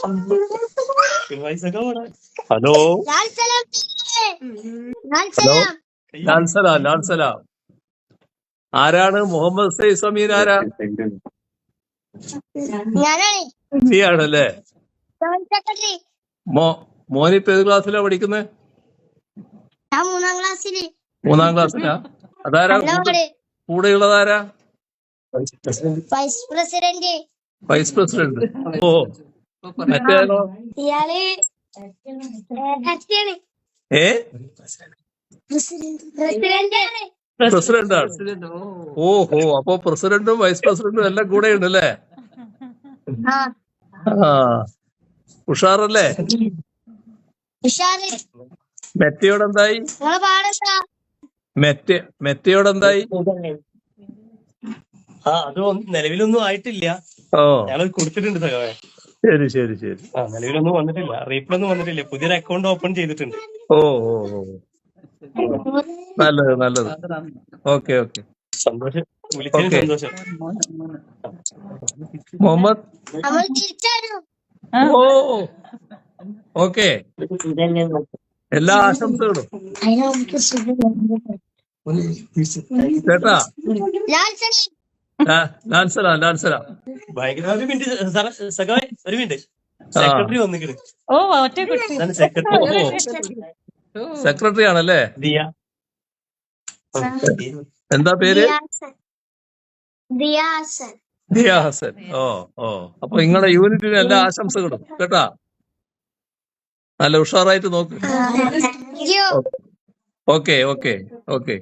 Hello hello, Lal Salaam Lal Salaam. ആരാണ് Muhammad Saif അമീൻ? ആരാ? നീയാണല്ലേ? മോനിപ്പോ ഏത് ക്ലാസ്സിലാ പഠിക്കുന്നത്? മൂന്നാം ക്ലാസ്സിലാ. അതാരാ കൂടെയുള്ളതാരാ? Vice president. ഓ, മറ്റേയാളോ? പ്രസിഡന്റ് ആണ്. ഓഹോ, അപ്പൊ പ്രസിഡന്റും വൈസ് പ്രസിഡന്റും എല്ലാം കൂടെ ഉണ്ടല്ലേ? ആ, ഉഷാറല്ലേ? മെറ്റയോടെന്തായി? മെറ്റയോടെന്തായി? അത് നിലവിലൊന്നും ആയിട്ടില്ല. ഓ, ഞങ്ങൾ കൊടുത്തിട്ടുണ്ട് സഖാവേ. ശരി ശരി ശരി. നിലവിലൊന്നും വന്നിട്ടില്ല, റീപ്ലൊന്നും വന്നിട്ടില്ല. പുതിയൊരു അക്കൗണ്ട് ഓപ്പൺ ചെയ്തിട്ടുണ്ട്. ഓ ഓ ഓ, നല്ലത് നല്ലത്. ഓക്കെ ഓക്കെ, സന്തോഷം, വിളിച്ചതിന് ഓക്കെ. സന്തോഷം. മുഹമ്മദ്, ഓ, ഓക്കെ, എല്ലാ ആശംസകളും കേട്ടാ. ലാൽസലാം ലാൽസലാം. ഭയങ്കര ഒരു മിനിറ്റ് സഖാവേ, ഒരു മിനിറ്റ്. സെക്രട്ടറി വന്നിട്ട്. സെക്രട്ടറി ആണല്ലേ? എന്താ പേര്? ദിയ ഹസൻ. ഓ ഓ, അപ്പൊ നിങ്ങളുടെ യൂണിറ്റിന് എല്ലാ ആശംസകളും കേട്ടാ. നല്ല ഉഷാറായിട്ട് നോക്ക്. Okay okay okay.